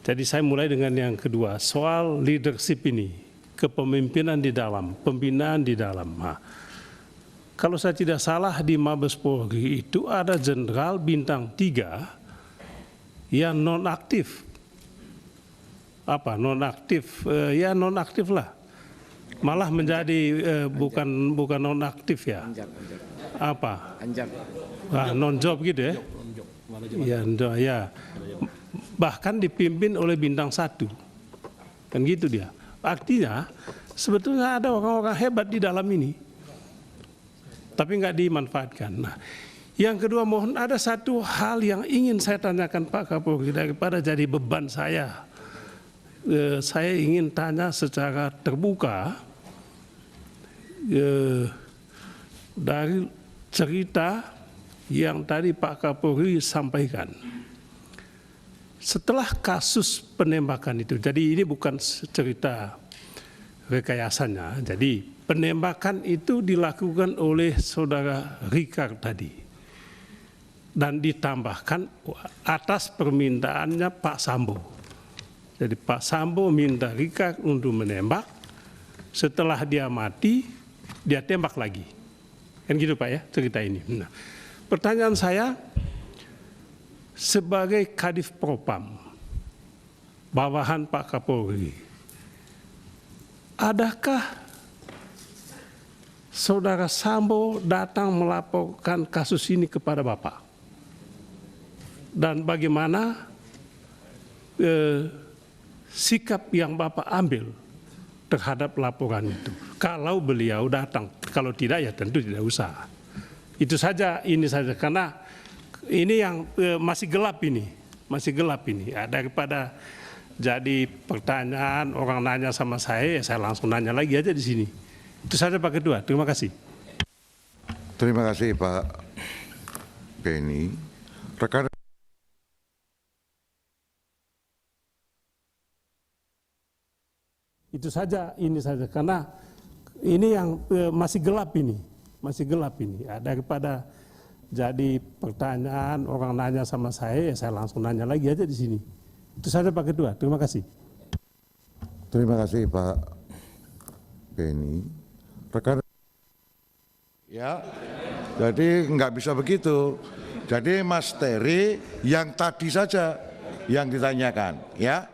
Jadi saya mulai dengan yang kedua, soal leadership ini, kepemimpinan di dalam, pembinaan di dalam. Nah, kalau saya tidak salah di Mabes Polri itu ada jenderal bintang 3 yang nonaktif. Apa nonaktif? Ya nonaktif lah. Malah menjadi bukan nonaktif ya. Apa? Non-job gitu ya. Ya. Bahkan dipimpin oleh bintang 1. Kan gitu dia. Artinya sebetulnya ada orang-orang hebat di dalam ini. Tapi nggak dimanfaatkan. Nah, yang kedua mohon ada satu hal yang ingin saya tanyakan Pak Kapolri daripada jadi beban saya. Saya ingin tanya secara terbuka dari cerita yang tadi Pak Kapolri sampaikan. Setelah kasus penembakan itu, jadi ini bukan cerita rekayasanya, jadi penembakan itu dilakukan oleh saudara Richard tadi. Dan ditambahkan atas permintaannya Pak Sambo. Jadi Pak Sambo minta Richard untuk menembak, setelah dia mati, dia tembak lagi. Kan gitu Pak ya cerita ini. Nah, pertanyaan saya, sebagai Kadif Propam, bawahan Pak Kapolri, adakah saudara Sambo datang melaporkan kasus ini kepada Bapak? Dan bagaimana sikap yang Bapak ambil terhadap laporan itu? Kalau beliau datang, kalau tidak ya tentu tidak usah. Itu saja, ini saja, karena ini yang masih gelap ini. Ya, daripada jadi pertanyaan orang nanya sama saya, ya saya langsung nanya lagi aja di sini. Itu saja Pak Ketua, terima kasih. Terima kasih Pak Beni. Rekan Itu saja, ini saja, karena ini yang masih gelap ini. Ya, daripada jadi pertanyaan orang nanya sama saya, ya saya langsung nanya lagi aja di sini. Itu saja Pak Ketua, terima kasih. Terima kasih Pak Beni. Rekan ya, jadi nggak bisa begitu. Jadi Mas Terry yang tadi saja yang ditanyakan, ya.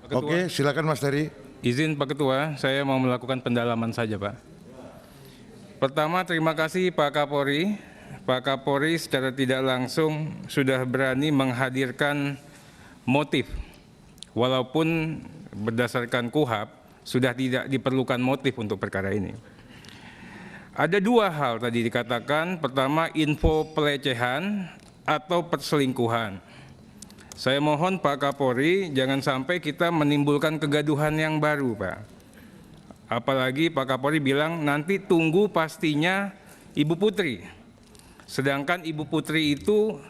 Oke, silakan Mas Terry. Izin Pak Ketua, saya mau melakukan pendalaman saja Pak. Pertama, terima kasih Pak Kapolri. Pak Kapolri secara tidak langsung sudah berani menghadirkan motif. Walaupun berdasarkan KUHP sudah tidak diperlukan motif untuk perkara ini. Ada dua hal tadi dikatakan, pertama info pelecehan atau perselingkuhan. Saya mohon Pak Kapolri jangan sampai kita menimbulkan kegaduhan yang baru Pak. Apalagi Pak Kapolri bilang nanti tunggu pastinya Ibu Putri. Sedangkan Ibu Putri itu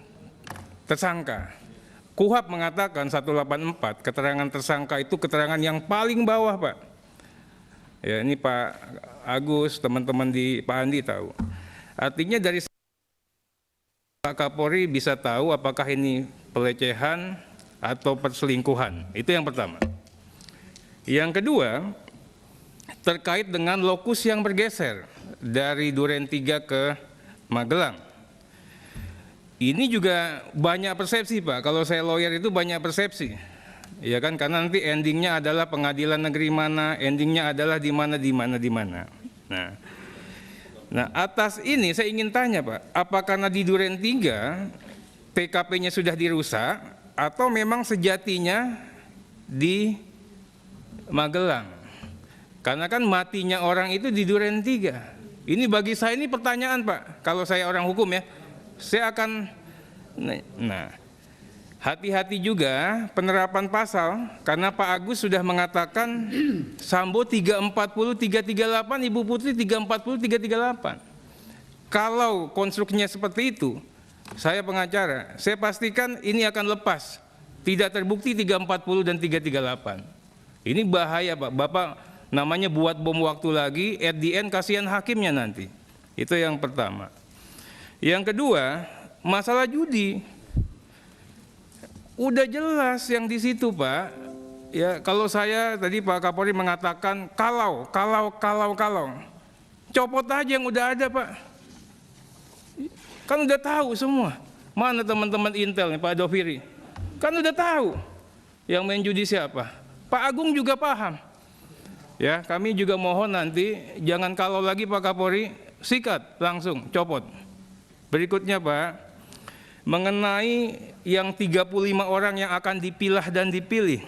tersangka. KUHP mengatakan 184 keterangan tersangka itu keterangan yang paling bawah Pak. Ya ini Pak Agus, teman-teman di Pak Andi tahu. Artinya dari Pak Kapolri bisa tahu apakah ini pelecehan atau perselingkuhan. Itu yang pertama. Yang kedua, terkait dengan lokus yang bergeser dari Duren 3 ke Magelang. Ini juga banyak persepsi Pak. Kalau saya lawyer itu banyak persepsi. Ya kan, karena nanti endingnya adalah pengadilan negeri mana, endingnya adalah di mana. Nah, atas ini saya ingin tanya Pak, apakah karena di Duren 3 TKP-nya sudah dirusak atau memang sejatinya di Magelang? Karena kan matinya orang itu di Duren 3. Ini bagi saya ini pertanyaan Pak, kalau saya orang hukum ya, saya akan, hati-hati juga penerapan pasal, karena Pak Agus sudah mengatakan Sambo 340, 338, Ibu Putri 340, 338. Kalau konstruksinya seperti itu, saya pengacara, saya pastikan ini akan lepas, tidak terbukti 340 dan 338. Ini bahaya Pak, Bapak namanya buat bom waktu lagi, at the end kasihan hakimnya nanti. Itu yang pertama. Yang kedua, masalah judi. Udah jelas yang di situ Pak, Ya, kalau saya tadi Pak Kapolri mengatakan kalau, copot aja yang udah ada Pak. Kan udah tahu semua. Mana teman-teman Intel nih Pak Doviri? Kan udah tahu yang main judi siapa. Pak Agung juga paham. Ya, kami juga mohon nanti jangan kalau lagi Pak Kapolri, sikat langsung, copot. Berikutnya Pak, mengenai yang 35 orang yang akan dipilah dan dipilih.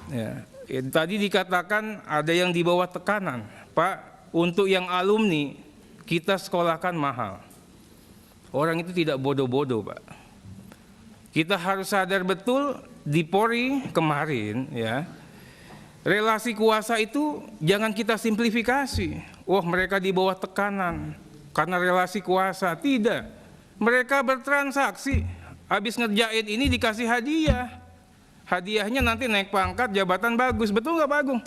Ya, tadi dikatakan ada yang di bawah tekanan. Pak, untuk yang alumni kita sekolahkan mahal. Orang itu tidak bodoh-bodoh Pak. Kita harus sadar betul di Polri kemarin ya, relasi kuasa itu jangan kita simplifikasi. Wah, mereka di bawah tekanan karena relasi kuasa. Tidak. Mereka bertransaksi. Habis ngerjain ini dikasih hadiah. Hadiahnya nanti naik pangkat, jabatan bagus. Betul nggak Pak Agung?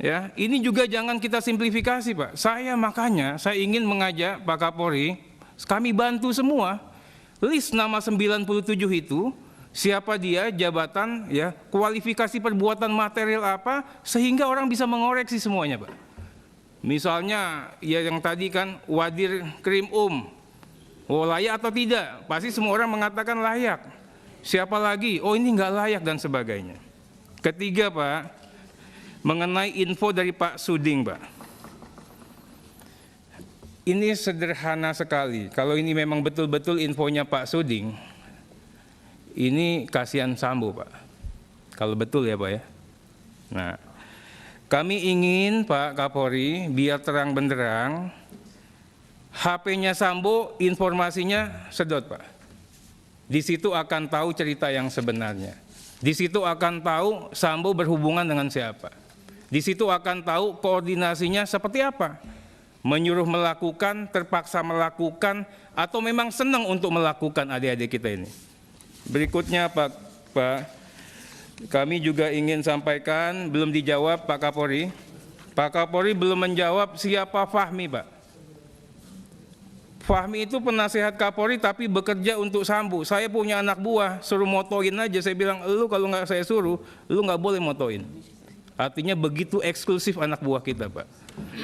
Ya, ini juga jangan kita simplifikasi Pak. Makanya saya ingin mengajak Pak Kapolri, kami bantu semua. List nama 97 itu, siapa dia, jabatan, ya, kualifikasi perbuatan material apa, sehingga orang bisa mengoreksi semuanya Pak. Misalnya ya yang tadi kan Wadir Krim layak atau tidak? Pasti semua orang mengatakan layak. Siapa lagi? Oh ini nggak layak dan sebagainya. Ketiga Pak, mengenai info dari Pak Suding Pak. Ini sederhana sekali. Kalau ini memang betul-betul infonya Pak Suding, ini kasihan Sambo Pak. Kalau betul ya Pak ya. Nah, kami ingin Pak Kapolri biar terang benderang, HP-nya Sambo informasinya sedot Pak. Di situ akan tahu cerita yang sebenarnya. Di situ akan tahu Sambo berhubungan dengan siapa. Di situ akan tahu koordinasinya seperti apa. Menyuruh melakukan, terpaksa melakukan, atau memang senang untuk melakukan adik-adik kita ini. Berikutnya Pak, kami juga ingin sampaikan, belum dijawab Pak Kapolri. Pak Kapolri belum menjawab siapa Fahmi Pak. Fahmi itu penasehat Kapolri tapi bekerja untuk Sambo. Saya punya anak buah, suruh motoin aja. Saya bilang, lu kalau nggak saya suruh, lu nggak boleh motoin. Artinya begitu eksklusif anak buah kita Pak.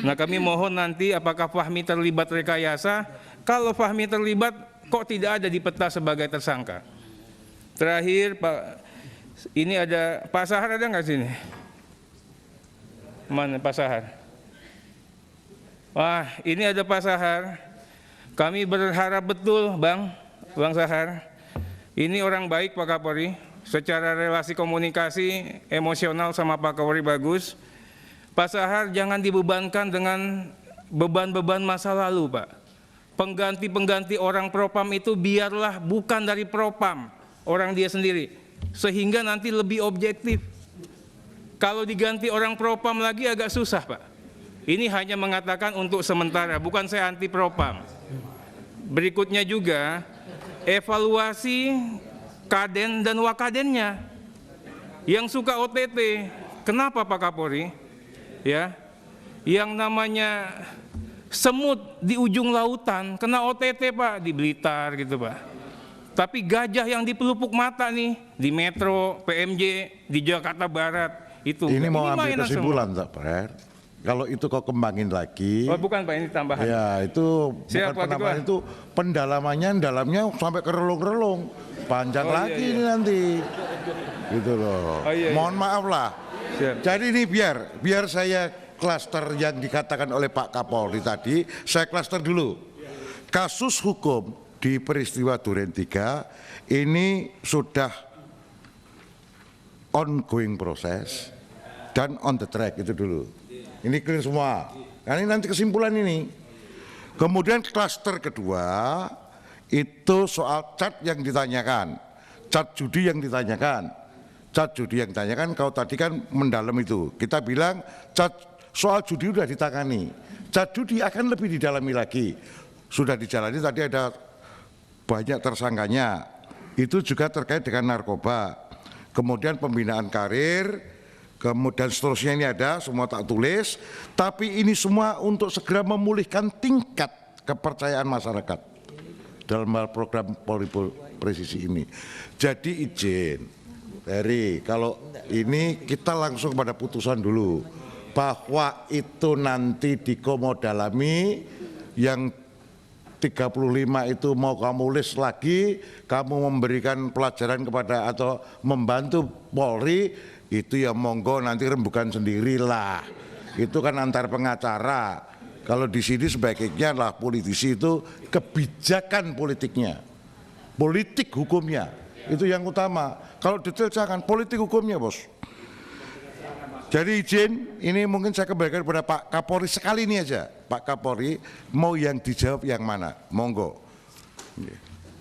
Nah kami mohon nanti apakah Fahmi terlibat rekayasa. Kalau Fahmi terlibat, kok tidak ada di peta sebagai tersangka. Terakhir Pak, ini ada Pak Sahar, ada nggak sini? Mana Pak Sahar? Wah, ini ada Pak Sahar. Kami berharap betul Bang Sahar. Ini orang baik Pak Kapolri. Secara relasi komunikasi emosional sama Pak Kapolri bagus. Pak Sahar jangan dibebankan dengan beban-beban masa lalu Pak. Pengganti-pengganti orang propam itu biarlah bukan dari propam, orang dia sendiri. Sehingga nanti lebih objektif. Kalau diganti orang propam lagi agak susah Pak. Ini hanya mengatakan untuk sementara, bukan saya anti propam. Berikutnya juga evaluasi kaden dan wakadennya. Yang suka OTT, kenapa Pak Kapolri? Ya, yang namanya semut di ujung lautan kena OTT Pak, di Blitar gitu Pak. Tapi gajah yang di pelupuk mata nih di Metro, PMJ, di Jakarta Barat itu. Ini mau ambil kesimpulan tak Pak? Kalau itu kau kembangin lagi. Oh bukan Pak, ini tambahan. Ya itu siap, bukan penambahan, itu pendalamannya dalamnya sampai ke relung-relung. Panjang lagi iya. Ini nanti. Gitu loh. Oh, iya. Mohon maaf lah. Siap. Jadi ini biar saya klaster yang dikatakan oleh Pak Kapolri tadi, saya klaster dulu. Kasus hukum di peristiwa Duren 3 ini sudah ongoing proses dan on the track itu dulu. Ini clear semua. Nah, ini nanti kesimpulan ini. Kemudian klaster kedua itu soal cat yang ditanyakan, cat judi yang ditanyakan. Cat judi yang ditanyakan kau tadi kan mendalam itu. Kita bilang cat soal judi sudah ditangani. Cat judi akan lebih didalami lagi. Sudah dijalani tadi ada banyak tersangkanya. Itu juga terkait dengan narkoba. Kemudian pembinaan karir, kemudian seterusnya ini ada, semua tak tulis. Tapi ini semua untuk segera memulihkan tingkat kepercayaan masyarakat dalam hal program Polri Presisi ini. Jadi izin Heri, kalau ini kita langsung pada putusan dulu bahwa itu nanti dikomodalami yang 35 itu mau kamu list lagi, kamu memberikan pelajaran kepada atau membantu Polri, itu ya monggo nanti rembukan sendirilah. Itu kan antar pengacara. Kalau di sini sebaiknya lah politisi itu kebijakan politiknya, politik hukumnya, itu yang utama. Kalau detail jangan, politik hukumnya bos. Jadi izin, ini mungkin saya kembalikan kepada Pak Kapolri sekali ini aja. Pak Kapolri, mau yang dijawab yang mana? Monggo.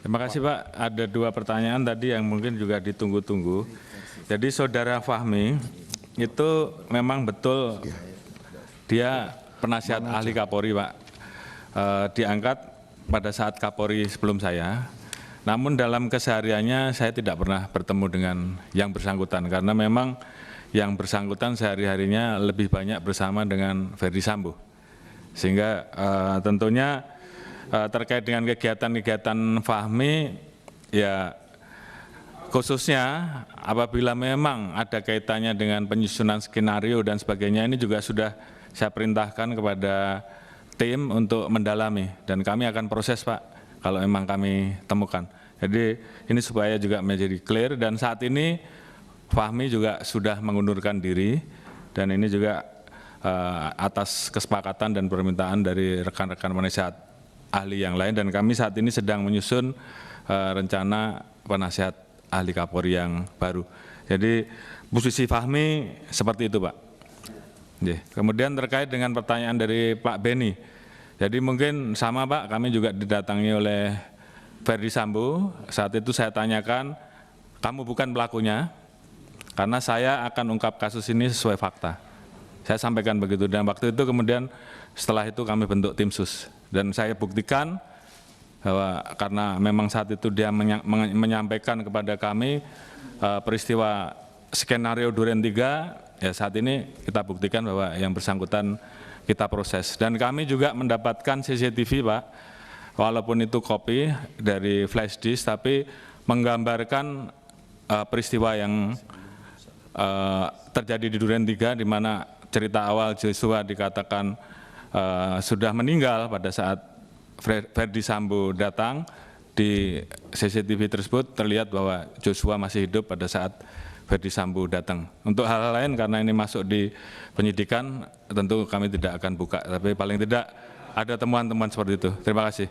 Terima kasih Pak. Ada 2 pertanyaan tadi yang mungkin juga ditunggu-tunggu. Jadi Saudara Fahmi itu memang betul dia penasihat ahli Kapolri Pak. Diangkat pada saat Kapolri sebelum saya. Namun dalam kesehariannya saya tidak pernah bertemu dengan yang bersangkutan karena memang yang bersangkutan sehari-harinya lebih banyak bersama dengan Ferdi Sambo. Sehingga tentunya terkait dengan kegiatan-kegiatan Fahmi, ya khususnya apabila memang ada kaitannya dengan penyusunan skenario dan sebagainya, ini juga sudah saya perintahkan kepada tim untuk mendalami dan kami akan proses Pak kalau memang kami temukan. Jadi ini supaya juga menjadi clear dan saat ini Fahmi juga sudah mengundurkan diri dan ini juga atas kesepakatan dan permintaan dari rekan-rekan penasihat ahli yang lain dan kami saat ini sedang menyusun rencana penasihat ahli Kapolri yang baru. Jadi posisi Fahmi seperti itu Pak. Kemudian terkait dengan pertanyaan dari Pak Beni, jadi mungkin sama Pak, kami juga didatangi oleh Ferdi Sambo. Saat itu saya tanyakan, kamu bukan pelakunya, karena saya akan ungkap kasus ini sesuai fakta. Saya sampaikan begitu dan waktu itu kemudian setelah itu kami bentuk tim sus dan saya buktikan bahwa karena memang saat itu dia menyampaikan kepada kami peristiwa skenario Duren 3, ya saat ini kita buktikan bahwa yang bersangkutan kita proses dan kami juga mendapatkan CCTV Pak, walaupun itu kopi dari flash disk tapi menggambarkan peristiwa yang terjadi di Duren 3 di mana cerita awal Joshua dikatakan sudah meninggal pada saat Ferdi Sambo datang. Di CCTV tersebut terlihat bahwa Joshua masih hidup pada saat Ferdi Sambo datang. Untuk hal lain karena ini masuk di penyidikan tentu kami tidak akan buka, tapi paling tidak ada temuan-temuan seperti itu. Terima kasih.